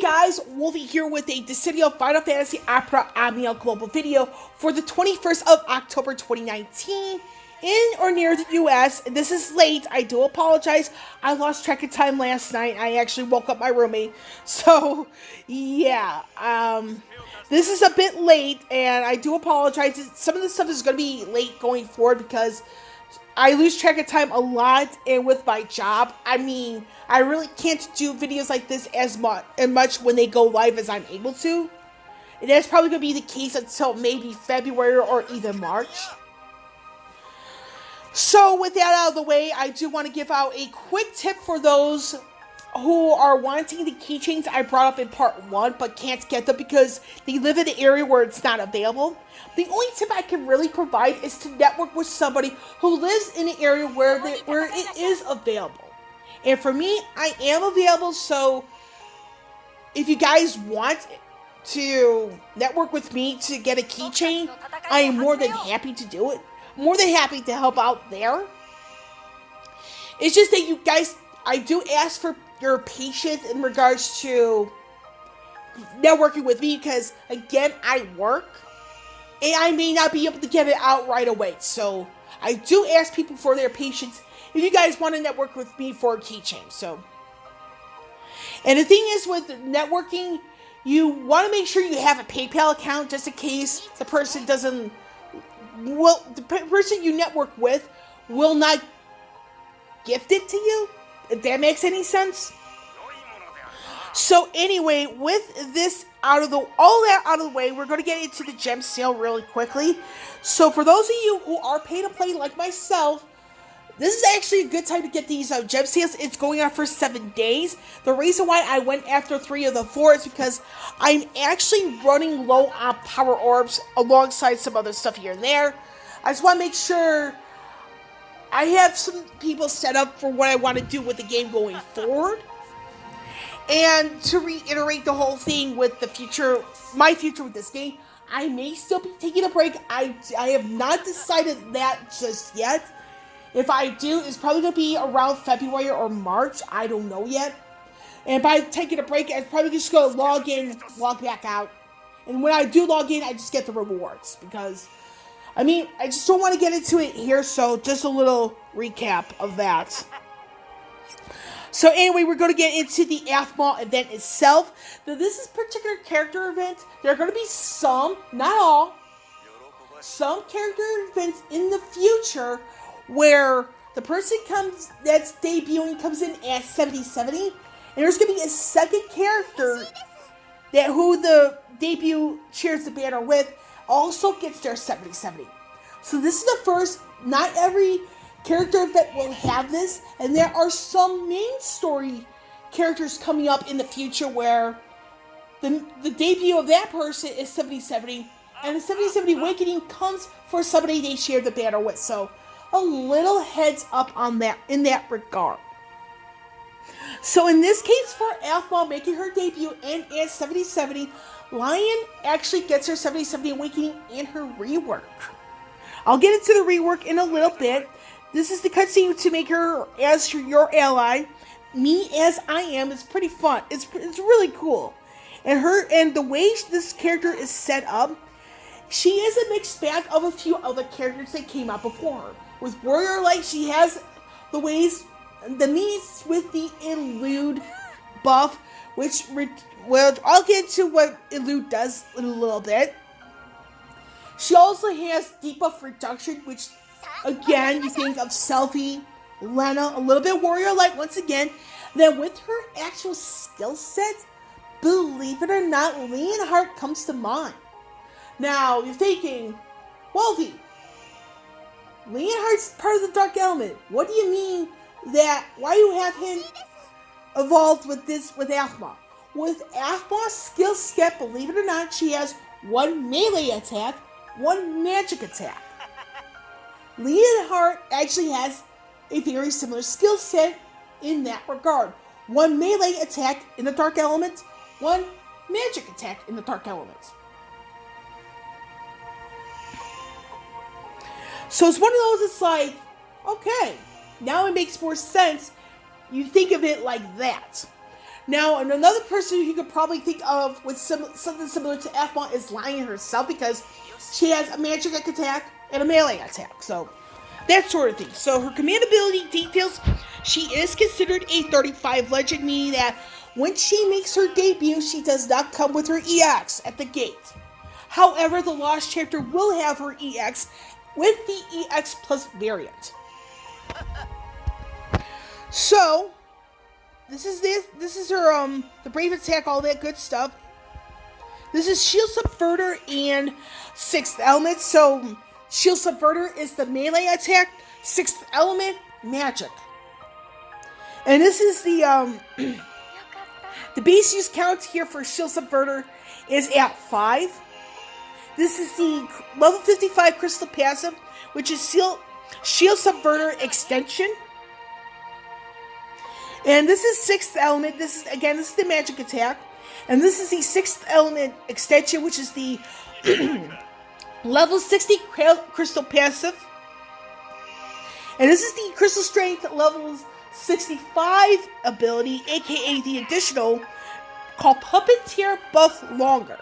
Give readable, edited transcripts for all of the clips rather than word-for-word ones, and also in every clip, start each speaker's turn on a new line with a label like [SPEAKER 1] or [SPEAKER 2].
[SPEAKER 1] guys, Wolvie here with a Decidio Final Fantasy Opera Aphmau global video for the 21st of October 2019 in or near the US. This is late, I do apologize. I lost track of time last night. I actually woke up my roommate. So, yeah, this is a bit late and I do apologize. Some of this stuff is going to be late going forward because I lose track of time a lot, and with my job, I mean, I really can't do videos like this as much when they go live as I'm able to. And that's probably going to be the case until maybe February or even March. So with that out of the way, I do want to give out a quick tip for those who are wanting the keychains I brought up in part 1 but can't get them because they live in an area where it's not available. The only tip I can really provide is to network with somebody who lives in an area where it is available. And for me, I am available, so if you guys want to network with me to get a keychain, I am more than happy to do it. More than happy to help out there. It's just that you guys, I do ask for your patience in regards to networking with me because, again, I work and I may not be able to get it out right away. So I do ask people for their patience if you guys want to network with me for a keychain. So, and the thing is with networking, you want to make sure you have a PayPal account just in case the person doesn't, well, the person you network with will not gift it to you, if that makes any sense. So anyway, with this all that out of the way, we're going to get into the gem sale really quickly. So for those of you who are pay to play like myself, this is actually a good time to get these gem sales. It's going on for 7 days. The reason why I went after 3 of the 4 is because I'm actually running low on power orbs alongside some other stuff here and there. I just want to make sure I have some people set up for what I want to do with the game going forward. And to reiterate the whole thing with the future, my future with this game, I may still be taking a break. I have not decided that just yet. If I do, it's probably going to be around February or March. I don't know yet. And by taking a break, I'm probably just going to log in, log back out. And when I do log in, I just get the rewards. Because, I mean, I just don't want to get into it here. So just a little recap of that. So anyway, we're going to get into the Aphmau event itself. Now, this is a particular character event. There are going to be some, not all, some character events in the future where the person that's debuting comes in as 7070, and there's going to be a second character that who the debut shares the banner with also gets their 7070. So this is the first. Not every character event will have this, and there are some main story characters coming up in the future where the debut of that person is 7070, and the 7070 Awakening comes for somebody they share the banner with. So a little heads up on that in that regard. So in this case for Aphmau making her debut and as 7070, Lion actually gets her 7070 Awakening in her rework. I'll get into the rework in a little bit. This is the cutscene to make her as your ally. Me as I am is pretty fun. It's really cool. And the way this character is set up, she is a mixed bag of a few other characters that came out before her. With Warrior Light, she has the means with the Elude buff, which I'll get into what Elude does in a little bit. She also has debuff reduction, which again, you think of Selphie, Lena, a little bit Warrior Light once again. Then with her actual skill set, believe it or not, Leonhardt comes to mind. Now, you're thinking, Wolvie, Leonhardt's part of the Dark Element. What do you mean that, why do you have him evolved with Aphmau? With Aphmau's skill set, believe it or not, she has 1 melee attack, 1 magic attack. Leonhardt actually has a very similar skill set in that regard. 1 melee attack in the Dark Element, 1 magic attack in the Dark Element. So it's one of those, it's like, okay, now it makes more sense. You think of it like that. Now, another person you could probably think of with something similar to Aphmau is Lion herself, because she has a magic attack and a melee attack. So, that sort of thing. So, her command ability details, she is considered a 35 legend, meaning that when she makes her debut, she does not come with her EX at the gate. However, the Lost Chapter will have her EX with the EX Plus variant. So, this is her, the Brave Attack, all that good stuff. This is Shield Subverter and 6th Element. So, Shield Subverter is the melee attack, 6th Element, magic. And this is the base use count here for Shield Subverter is at 5. This is the level 55 Crystal Passive, which is Shield Subverter Extension. And this is 6th Element. This is the magic attack. And this is the 6th Element Extension, which is the level 60 Crystal Passive. And this is the Crystal Strength level 65 ability, aka the additional, called Puppeteer Buff Longer.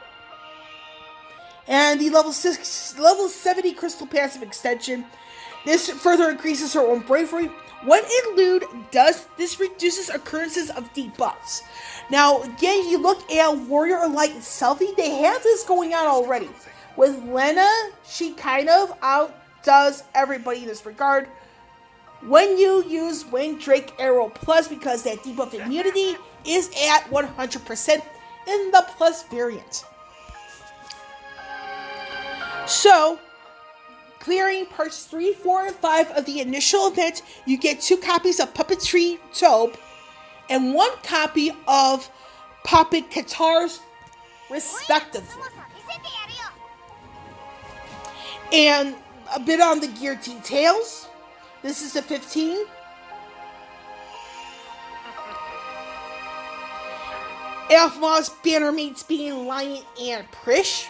[SPEAKER 1] And the level 70 Crystal Passive Extension. This further increases her own bravery. When Elude does, this reduces occurrences of debuffs. Now, again, you look at Warrior of Light and Selfie, they have this going on already. With Lena, she kind of outdoes everybody in this regard. When you use Winged Drake Arrow Plus, because that debuff immunity is at 100% in the Plus variant. So, clearing parts 3, 4, and 5 of the initial event, you get 2 copies of Puppetry Tobe and 1 copy of Puppet Guitars, respectively. And a bit on the gear details. This is a 15. Aphmau's banner mates being Lion and Prish.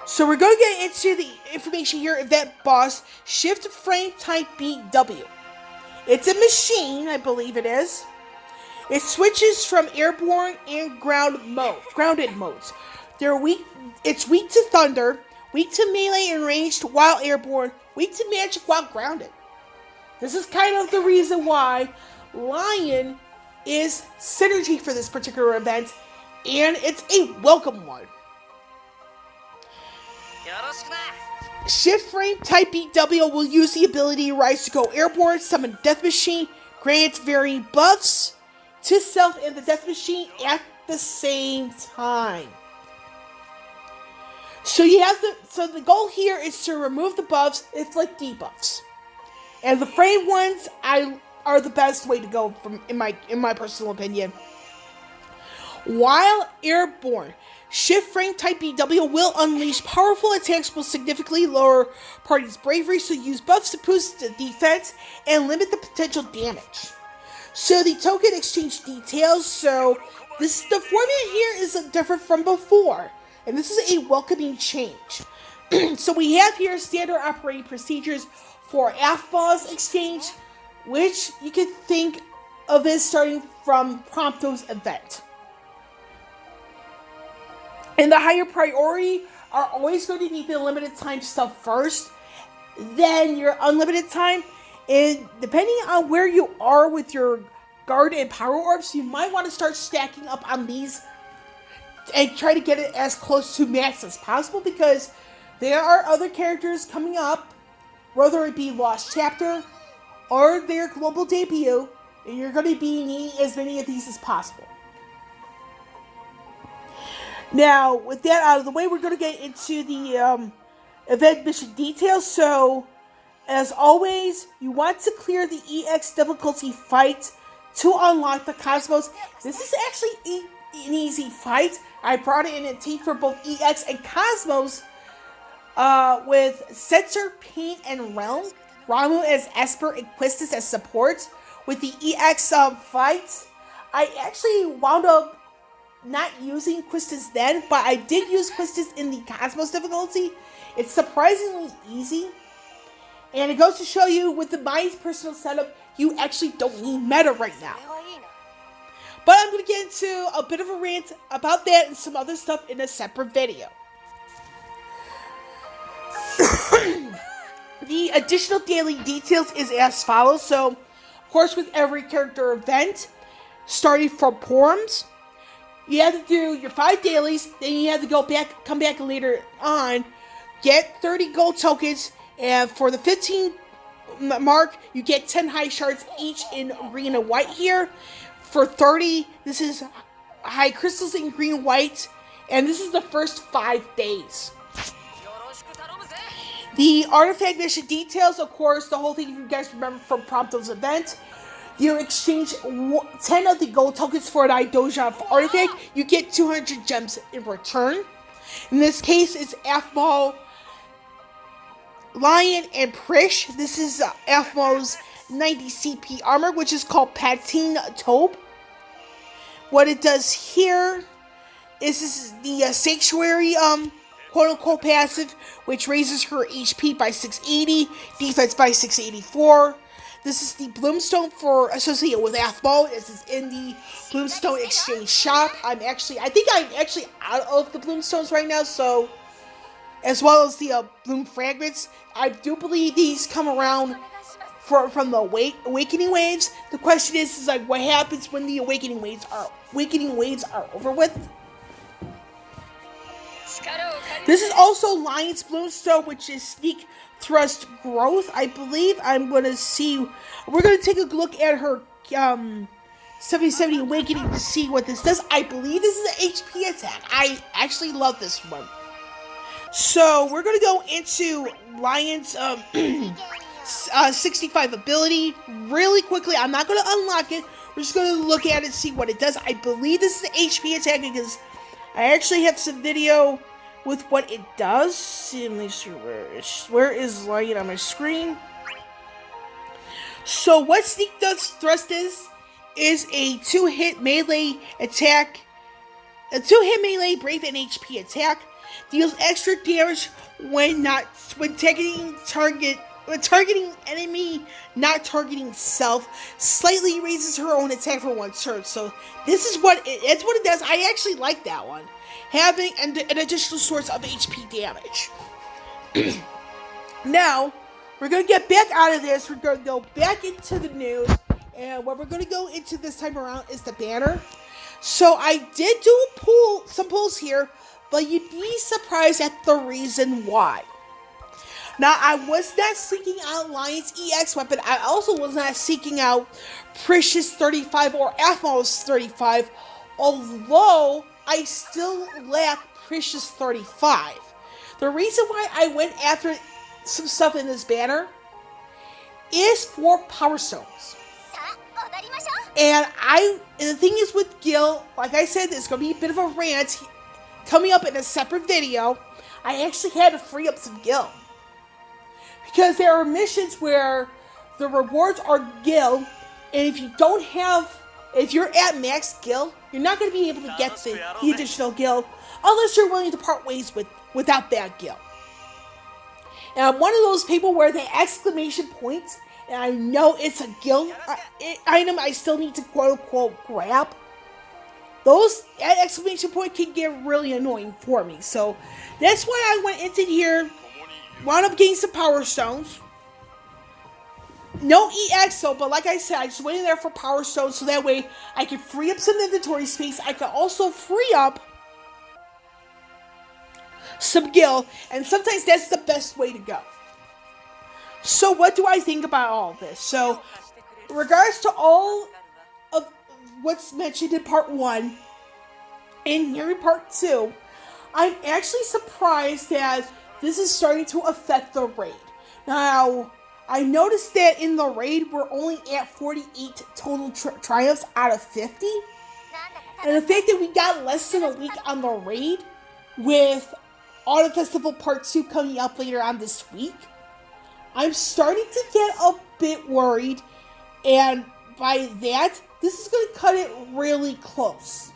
[SPEAKER 1] So we're going to get into the information here. Event boss, Shift Frame Type BW. It's a machine, I believe it is. It switches from airborne and grounded modes. It's weak to thunder, weak to melee and ranged while airborne, weak to magic while grounded. This is kind of the reason why Lion is synergy for this particular event, and it's a welcome one. Shift Frame Type BW will use the ability Rise to go airborne, summon Death Machine, grants varying buffs to self and the Death Machine at the same time. So the goal here is to remove the buffs. It's like debuffs, and the frame ones are the best way to go in my personal opinion. While airborne, Shift Frame Type BW will unleash powerful attacks, will significantly lower party's bravery, so use buffs to boost the defense and limit the potential damage. So the token exchange details. So the format here is different from before, and this is a welcoming change. So we have here standard operating procedures for Aphmau's exchange, which you could think of as starting from Prompto's event. And the higher priority are always going to need the limited time stuff first, then your unlimited time. And depending on where you are with your guard and power orbs, you might want to start stacking up on these and try to get it as close to max as possible, because there are other characters coming up, whether it be Lost Chapter or their global debut, and you're going to be needing as many of these as possible. Now, with that out of the way, we're going to get into the event mission details. So, as always, you want to clear the EX difficulty fight to unlock the Cosmos. This is actually an easy fight. I brought it in a team for both EX and Cosmos with Censor, Pain, and Relm. Ramu as Esper and Quistis as support. With the EX fight, I actually wound up not using Quistis then, but I did use Quistis in the Cosmos difficulty. It's surprisingly easy, and it goes to show you with my personal setup, you actually don't need meta right now. But I'm going to get into a bit of a rant about that and some other stuff in a separate video. The additional daily details is as follows. So, of course, with every character event, starting from forums, you have to do your 5 dailies, then you have to come back later on, get 30 gold tokens, and for the 15 mark, you get 10 high shards each in green and white here. For 30, this is high crystals in green and white, and this is the first 5 days. The artifact mission details, of course, the whole thing, if you guys remember from Prompto's event, you exchange 10 of the gold tokens for an Idoja artifact, you get 200 gems in return. In this case, it's Aphmau, Lion, and Prish. This is Aphmau's 90 CP armor, which is called Patine Tobe. What it does here is this is the Sanctuary quote-unquote passive, which raises her HP by 680, defense by 684. This is the Bloomstone associated with Aphmau. This is in the Bloomstone Exchange shop. I think I'm actually out of the Bloomstones right now, so, as well as the Bloom Fragments. I do believe these come around from the Awakening Waves. The question is like, what happens when the Awakening Waves are over with? This is also Lion's Bloomstone, which is Sneak Thrust Growth, I believe. We're going to take a look at her 70 Awakening to see what this does. I believe this is an HP attack. I actually love this one. So, we're going to go into Lion's 65 ability really quickly. I'm not going to unlock it. We're just going to look at it and see what it does. I believe this is an HP attack because I actually have some video with what it does. Let me see where is Lion on my screen. So what Sneak Thrust is a 2-hit melee attack, a 2-hit melee brave and HP attack. Deals extra damage when targeting enemy, not targeting self. Slightly raises her own attack for 1 turn. So this is what it does. I actually like that one. Having an additional source of HP damage. Now, we're going to get back out of this. We're going to go back into the news. And what we're going to go into this time around is the banner. So I did do some pulls here, but you'd be surprised at the reason why. Now, I was not seeking out Lion's EX weapon. I also was not seeking out Precious 35 or Aphmau's 35, although I still lack Precious 35. The reason why I went after some stuff in this banner is for Power Stones. And the thing is with Gil, like I said, there's going to be a bit of a rant coming up in a separate video. I actually had to free up some Gil. Because there are missions where the rewards are Gil, and if you're at max Gil, you're not going to be able to get the additional Gil unless you're willing to part ways without that Gil. And I'm one of those people where the exclamation points, and I know it's a Gil item I still need to quote-unquote grab. That exclamation point can get really annoying for me. So that's why I went into here, wound up getting some Power Stones. No EX though, but like I said, I just went in there for Power Stones so that way I can free up some inventory space. I can also free up some Gil, and sometimes that's the best way to go. So what do I think about all of this? So, in regards to all of what's mentioned in part 1, and here in part 2, I'm actually surprised that this is starting to affect the raid. Now, I noticed that in the raid, we're only at 48 total triumphs out of 50. And the fact that we got less than a week on the raid, with Autumn Festival Part 2 coming up later on this week, I'm starting to get a bit worried. And by that, this is going to cut it really close.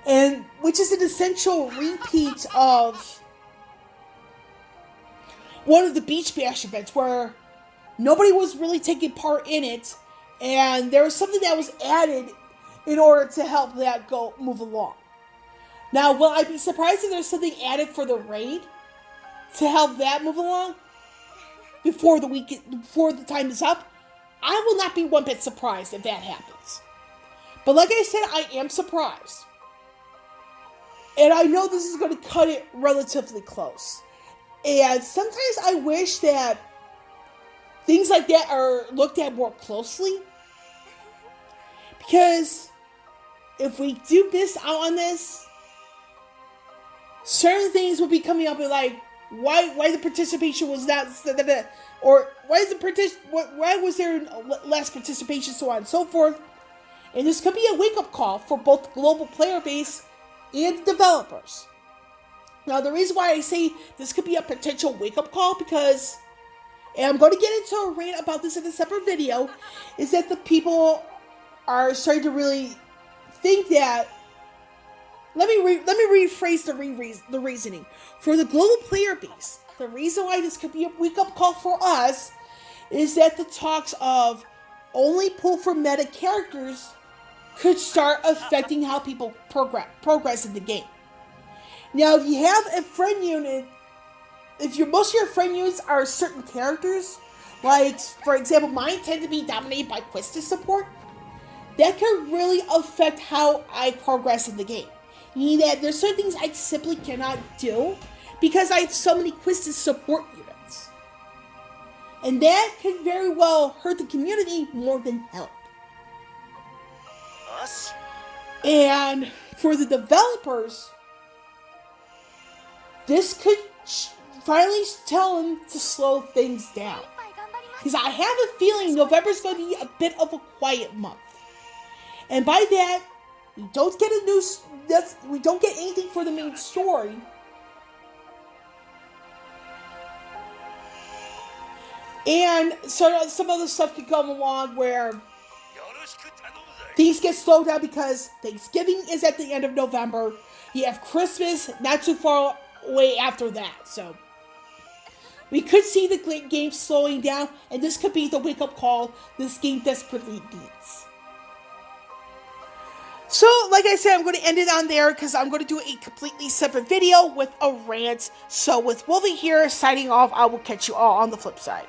[SPEAKER 1] And which is an essential repeat of one of the Beach Bash events where nobody was really taking part in it, and there was something that was added in order to help that move along. Now, will I be surprised if there's something added for the raid to help that move along before the time is up? I will not be one bit surprised if that happens. But like I said, I am surprised. And I know this is going to cut it relatively close. And sometimes I wish that things like that are looked at more closely. Because if we do miss out on this, certain things will be coming up and like, why the participation was not, or why was there less participation, so on and so forth. And this could be a wake-up call for both the global player base and developers. Now, the reason why I say this could be a potential wake-up call, because, and I'm going to get into a rant about this in a separate video, is that the people are starting to really think that, let me rephrase the reasoning. For the global player base, the reason why this could be a wake-up call for us is that the talks of only pull for meta characters could start affecting how people progress in the game. Now, if you have a friend unit, most of your friend units are certain characters, like, for example, mine tend to be dominated by Quistis support, that can really affect how I progress in the game. Meaning that there's certain things I simply cannot do because I have so many Quistis support units. And that could very well hurt the community more than help.
[SPEAKER 2] Us?
[SPEAKER 1] And for the developers, this could finally tell them to slow things down. Because I have a feeling November's going to be a bit of a quiet month. And by that, we don't get anything for the main story. And so some other stuff could come along where things get slowed down because Thanksgiving is at the end of November. You have Christmas not too far away after that. So we could see the game slowing down, and this could be the wake-up call this game desperately needs. So, like I said, I'm going to end it on there because I'm going to do a completely separate video with a rant. So, with Wolvie here signing off, I will catch you all on the flip side.